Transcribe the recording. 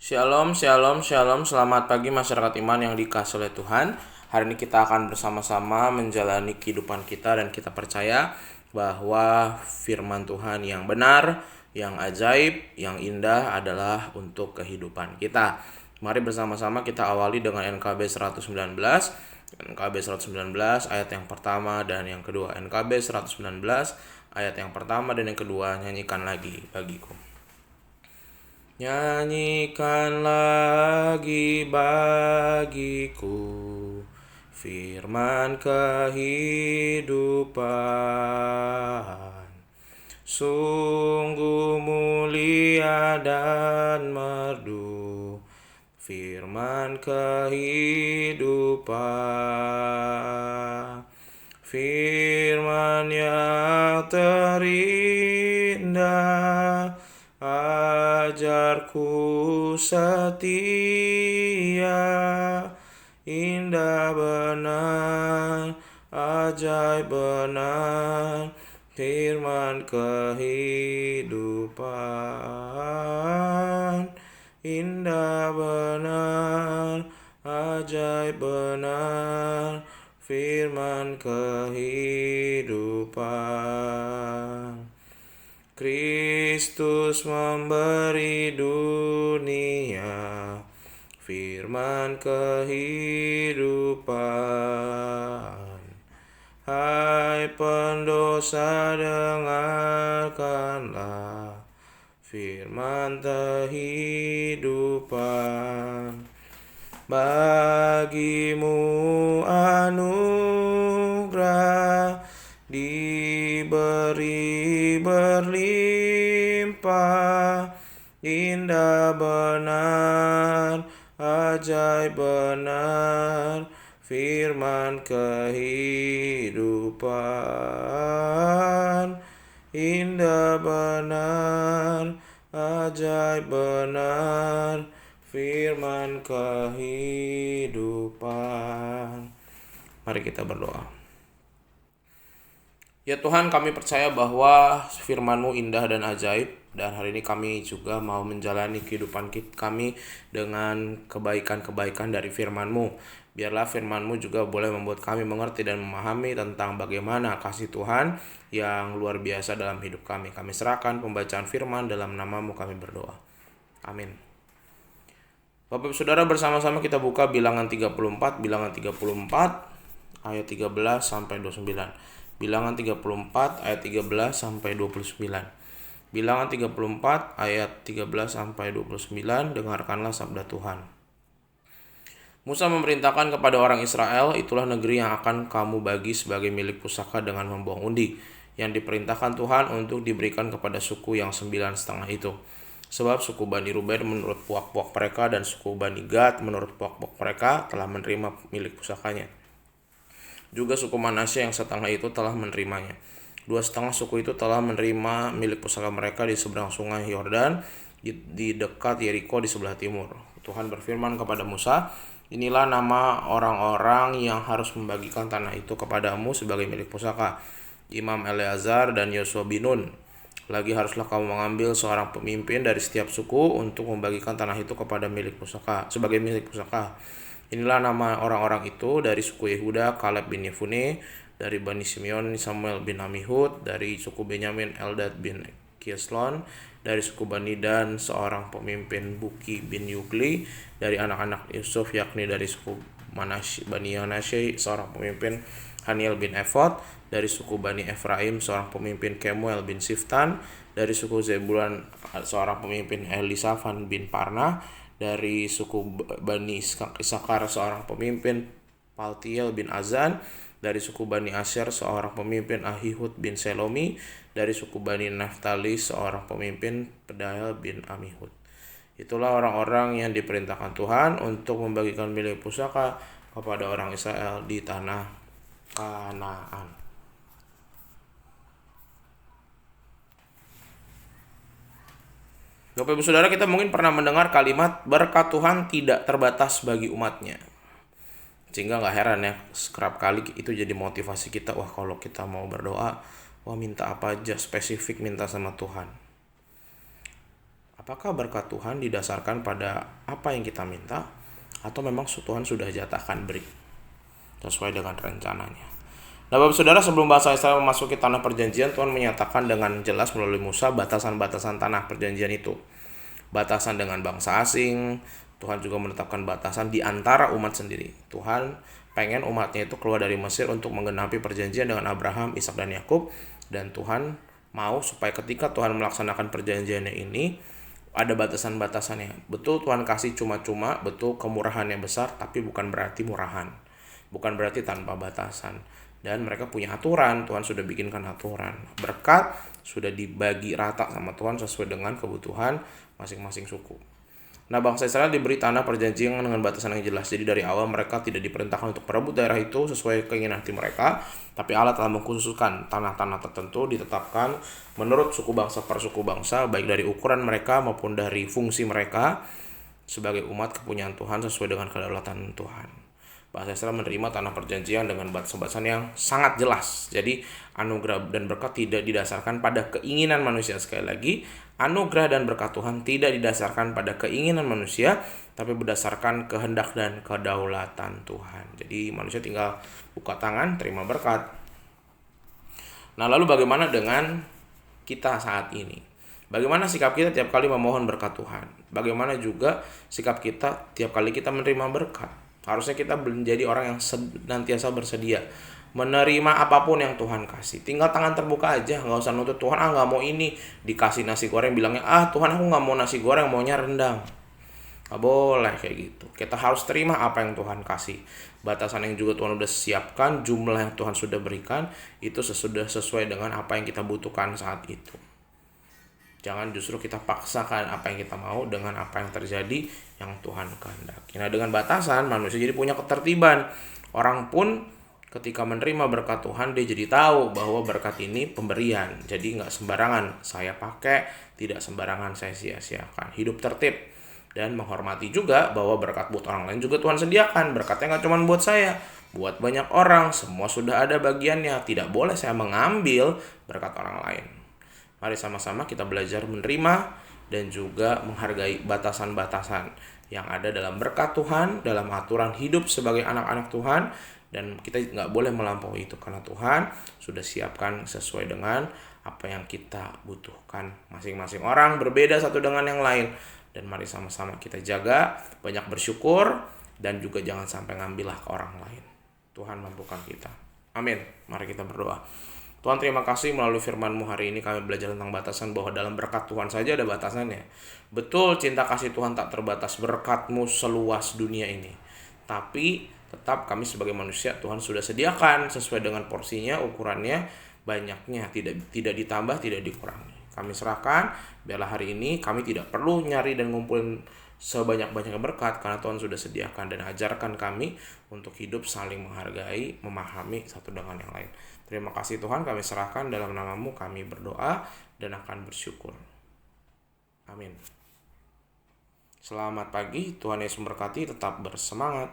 Shalom, shalom, shalom. Selamat pagi masyarakat iman yang dikasihi oleh Tuhan. Hari ini kita akan bersama-sama menjalani kehidupan kita dan kita percaya bahwa firman Tuhan yang benar, yang ajaib, yang indah adalah untuk kehidupan kita. Mari bersama-sama kita awali dengan NKB 119. NKB 119 ayat yang pertama dan yang kedua. NKB 119 ayat yang pertama dan yang kedua, nyanyikan lagi bagiku. Nyanyikan lagi bagiku firman kehidupan. Sungguh mulia dan merdu firman kehidupan. Firman yang terindah, ajarku setia, indah benar, ajaib benar, firman kehidupan. Indah benar, ajaib benar, firman kehidupan. Kristus memberi dunia firman kehidupan. Hai pendosa, dengarkanlah firman kehidupan. Bagimu anugerah diberi berlimpah, indah benar, ajaib benar, firman kehidupan. Indah benar, ajaib benar, firman kehidupan. Mari kita berdoa. Ya Tuhan, kami percaya bahwa firman-Mu indah dan ajaib, dan hari ini kami juga mau menjalani kehidupan kami dengan kebaikan-kebaikan dari firman-Mu. Biarlah firman-Mu juga boleh membuat kami mengerti dan memahami tentang bagaimana kasih Tuhan yang luar biasa dalam hidup kami. Kami serahkan pembacaan firman dalam nama-Mu kami berdoa. Amin. Bapak Ibu Saudara, bersama-sama kita buka Bilangan 34 ayat 13 sampai 29. Bilangan 34 ayat 13 sampai 29. Bilangan 34 ayat 13 sampai 29, dengarkanlah sabda Tuhan. Musa memerintahkan kepada orang Israel, itulah negeri yang akan kamu bagi sebagai milik pusaka dengan membuang undi, yang diperintahkan Tuhan untuk diberikan kepada suku yang 9,5 itu. Sebab suku Bani Ruben menurut puak-puak mereka dan suku Bani Gad menurut puak-puak mereka telah menerima milik pusakanya. Juga suku Manasye yang setengah itu telah menerimanya. 2,5 suku itu telah menerima milik pusaka mereka di seberang sungai Yordan, di dekat Yeriko di sebelah timur. Tuhan berfirman kepada Musa, inilah nama orang-orang yang harus membagikan tanah itu kepadamu sebagai milik pusaka. Imam Eleazar dan Yosua bin Nun. Lagi haruslah kamu mengambil seorang pemimpin dari setiap suku untuk membagikan tanah itu kepada milik pusaka, sebagai milik pusaka. Inilah nama orang-orang itu: dari suku Yehuda, Kaleb bin Yefune; dari Bani Simeon, Samuel bin Amihud; dari suku Benyamin, Eldad bin Kieslon; dari suku Bani Dan, seorang pemimpin Buki bin Yugli; dari anak-anak Yusuf, yakni dari suku Bani Manasye, seorang pemimpin Haniel bin Efod; dari suku Bani Efraim, seorang pemimpin Kemuel bin Siftan; dari suku Zebulun, seorang pemimpin Elisafan bin Parna; dari suku Bani Isakar, seorang pemimpin Paltiel bin Azan; dari suku Bani Asher, seorang pemimpin Ahihud bin Selomi; dari suku Bani Naftali, seorang pemimpin Pedael bin Amihud. Itulah orang-orang yang diperintahkan Tuhan untuk membagikan milik pusaka kepada orang Israel di tanah Kanaan. Bapak Ibu Saudara, kita mungkin pernah mendengar kalimat berkat Tuhan tidak terbatas bagi umatnya. Sehingga gak heran ya, kerap kali itu jadi motivasi kita. Wah, kalau kita mau berdoa, wah minta apa aja, spesifik minta sama Tuhan. Apakah berkat Tuhan didasarkan pada apa yang kita minta, atau memang Tuhan sudah jatahkan beri sesuai dengan rencananya? Nah, Bapak Saudara, sebelum bangsa Israel memasuki tanah perjanjian, Tuhan menyatakan dengan jelas melalui Musa batasan-batasan tanah perjanjian itu. Batasan dengan bangsa asing, Tuhan juga menetapkan batasan di antara umat sendiri. Tuhan pengen umatnya itu keluar dari Mesir untuk menggenapi perjanjian dengan Abraham, Ishak dan Yakub, dan Tuhan mau supaya ketika Tuhan melaksanakan perjanjiannya ini ada batasan-batasannya. Betul Tuhan kasih cuma-cuma, betul kemurahannya besar, tapi bukan berarti murahan. Bukan berarti tanpa batasan. Dan mereka punya aturan, Tuhan sudah bikinkan aturan. Berkat sudah dibagi rata sama Tuhan sesuai dengan kebutuhan masing-masing suku. Nah, bangsa Israel diberi tanah perjanjian dengan batasan yang jelas. Jadi dari awal mereka tidak diperintahkan untuk merebut daerah itu sesuai keinginan hati mereka, tapi Allah telah mengkhususkan tanah-tanah tertentu ditetapkan menurut suku bangsa per suku bangsa, baik dari ukuran mereka maupun dari fungsi mereka sebagai umat kepunyaan Tuhan sesuai dengan kedaulatan Tuhan. Bangsa Israel menerima tanah perjanjian dengan batasan-batasan yang sangat jelas. Jadi anugerah dan berkat tidak didasarkan pada keinginan manusia. Sekali lagi, anugerah dan berkat Tuhan tidak didasarkan pada keinginan manusia, tapi berdasarkan kehendak dan kedaulatan Tuhan. Jadi manusia tinggal buka tangan, terima berkat. Nah, lalu bagaimana dengan kita saat ini? Bagaimana sikap kita tiap kali memohon berkat Tuhan? Bagaimana juga sikap kita tiap kali kita menerima berkat? Harusnya kita menjadi orang yang senantiasa bersedia menerima apapun yang Tuhan kasih. Tinggal tangan terbuka aja, nggak usah nuntut Tuhan, nggak mau ini. Dikasih nasi goreng, bilangnya, Tuhan aku nggak mau nasi goreng, maunya rendang. Nggak boleh kayak gitu. Kita harus terima apa yang Tuhan kasih. Batasan yang juga Tuhan udah siapkan, jumlah yang Tuhan sudah berikan, itu sesuai dengan apa yang kita butuhkan saat itu. Jangan justru kita paksakan apa yang kita mau dengan apa yang terjadi yang Tuhan kehendaki. Nah, dengan batasan manusia jadi punya ketertiban. Orang pun ketika menerima berkat Tuhan, dia jadi tahu bahwa berkat ini pemberian. Jadi nggak sembarangan saya pakai, tidak sembarangan saya sia-siakan. Hidup tertib dan menghormati juga bahwa berkat buat orang lain juga Tuhan sediakan. Berkatnya nggak cuma buat saya, buat banyak orang. Semua sudah ada bagiannya. Tidak boleh saya mengambil berkat orang lain. Mari sama-sama kita belajar menerima dan juga menghargai batasan-batasan yang ada dalam berkat Tuhan, dalam aturan hidup sebagai anak-anak Tuhan, dan kita nggak boleh melampaui itu karena Tuhan sudah siapkan sesuai dengan apa yang kita butuhkan. Masing-masing orang berbeda satu dengan yang lain, dan mari sama-sama kita jaga, banyak bersyukur, dan juga jangan sampai ngambillah ke orang lain. Tuhan mampukan kita. Amin. Mari kita berdoa. Tuhan, terima kasih melalui firman-Mu hari ini kami belajar tentang batasan, bahwa dalam berkat Tuhan saja ada batasannya. Betul, cinta kasih Tuhan tak terbatas, berkat-Mu seluas dunia ini. Tapi tetap kami sebagai manusia Tuhan sudah sediakan sesuai dengan porsinya, ukurannya, banyaknya, tidak ditambah, tidak dikurangi. Kami serahkan, biarlah hari ini kami tidak perlu nyari dan ngumpulin sebanyak-banyaknya berkat, karena Tuhan sudah sediakan, dan ajarkan kami untuk hidup saling menghargai, memahami satu dengan yang lain. Terima kasih Tuhan, kami serahkan dalam nama-Mu, kami berdoa dan akan bersyukur. Amin. Selamat pagi, Tuhan Yesus memberkati, tetap bersemangat.